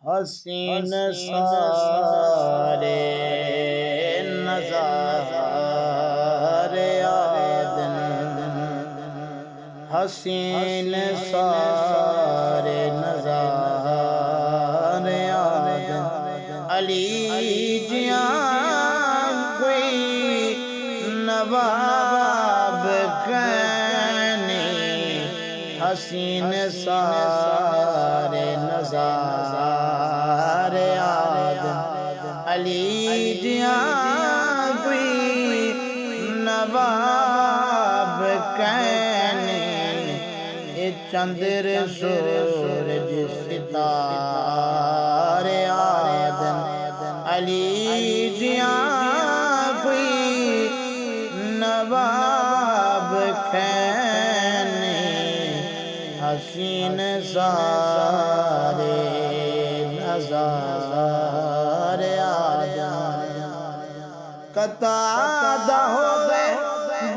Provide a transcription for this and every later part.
حسین سارے نظارے آدن، حسین سارے نظارے آدن، علی جیاں کوئی نواب کہنی، حسین سارے نظارے آدن، علی جیاں کوئی نواب کہنی، یہ چندر سورج ستارے آدن، علی جیاں کوئی نواب کہنی، حسین سارے نظارے آدن، قطادہ ہووے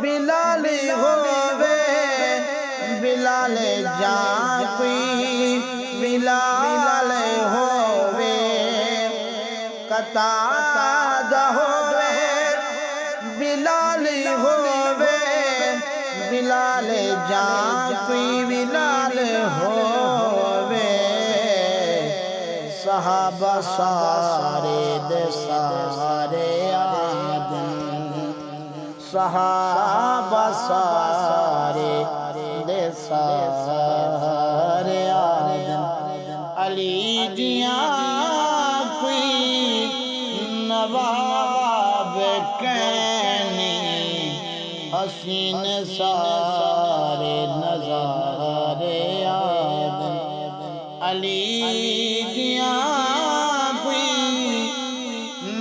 بلال ہووے، بلال جان کوئی بلال ہووے، قطادہ ہووے بلال ہووے، بلال جان کوئی بلال ہووے، صحابہ سارے دے سارے آدن، صحابہ سارے دے سارے آدن، علی جیاں کوئی نواب کہنی، حسین سارے نظارے آدن، علی جیاں کوئی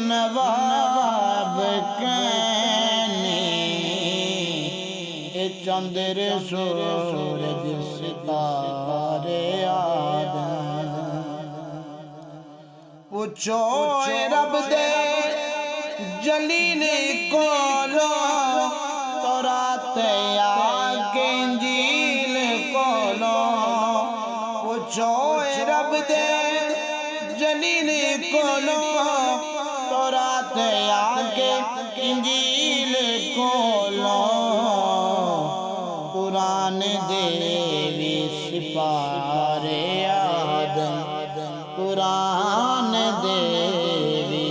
نواب کہنی، یہ چندر سورج ستارے آدن، پوچھو اے رب دے جلیل کولو، تورات یا کہ انجیل کولو، پوچھو اے رب دے جلیل کولو، تورات یا کہ انجیل کولو، قرآن دے وی سپارے آدن، قرآن دے وی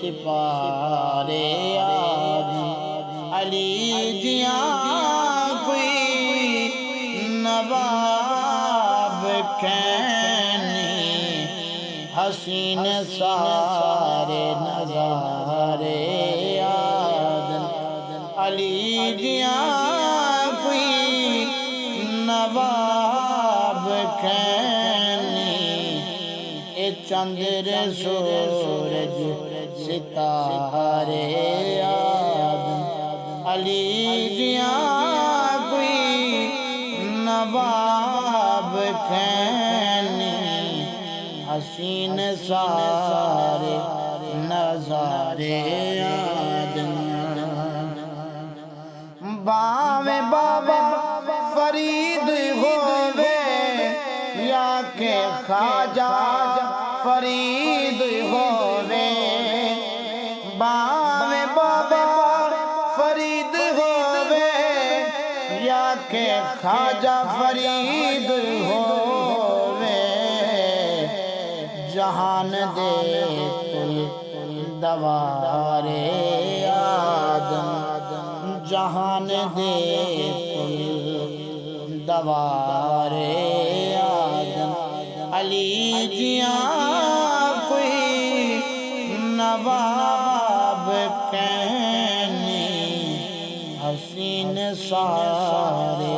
سپارے آدن، علی جیاں کوئی نواب کہنی، حسین سارے نظارے آدن، علی جیاں کوئی نواب کہنی، یہ چندر سورج ستارے آدن، علی جیاں کوئی نواب کہنی، حسین سارے نظارے آدن، باویں بابا فرید ہووے یا کہ خواجہ فرید ہووے، باویں بابا فرید ہووے یا کہ خواجہ فرید ہووے، جہان دے کل دوارے آدن، جہان دے کل دوارے آدن، علی جیاں کوئی نواب کہنی، حسین سارے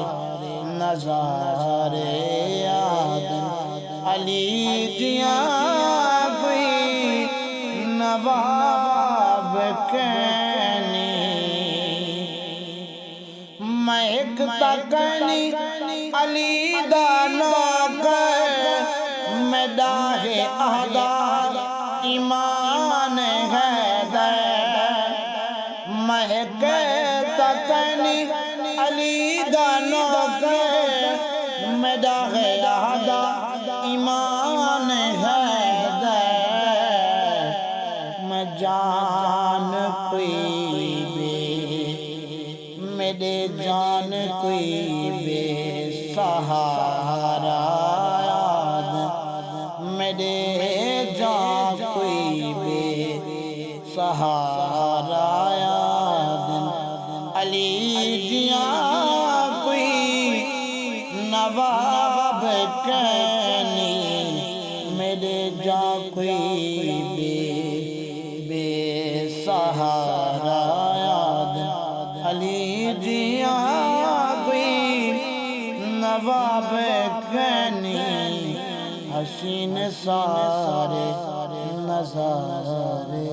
نظارے آدن، علی جیاں کوئی نواب کہنی، میں ایک تکنی علی دا نوکر، میں داہ اہدا ایمان حیدر، میں ایک تکنی علی دا نوکر، میں داہ اہدا ایمان حیدر، میرے جاں کوئی بے سہارا یادن علی جیاں کوئی نواب کہنی میرے جاں کوئی بے سہارا یادن علی جیاں کوئی نواب کہنی حسین سارے نظارے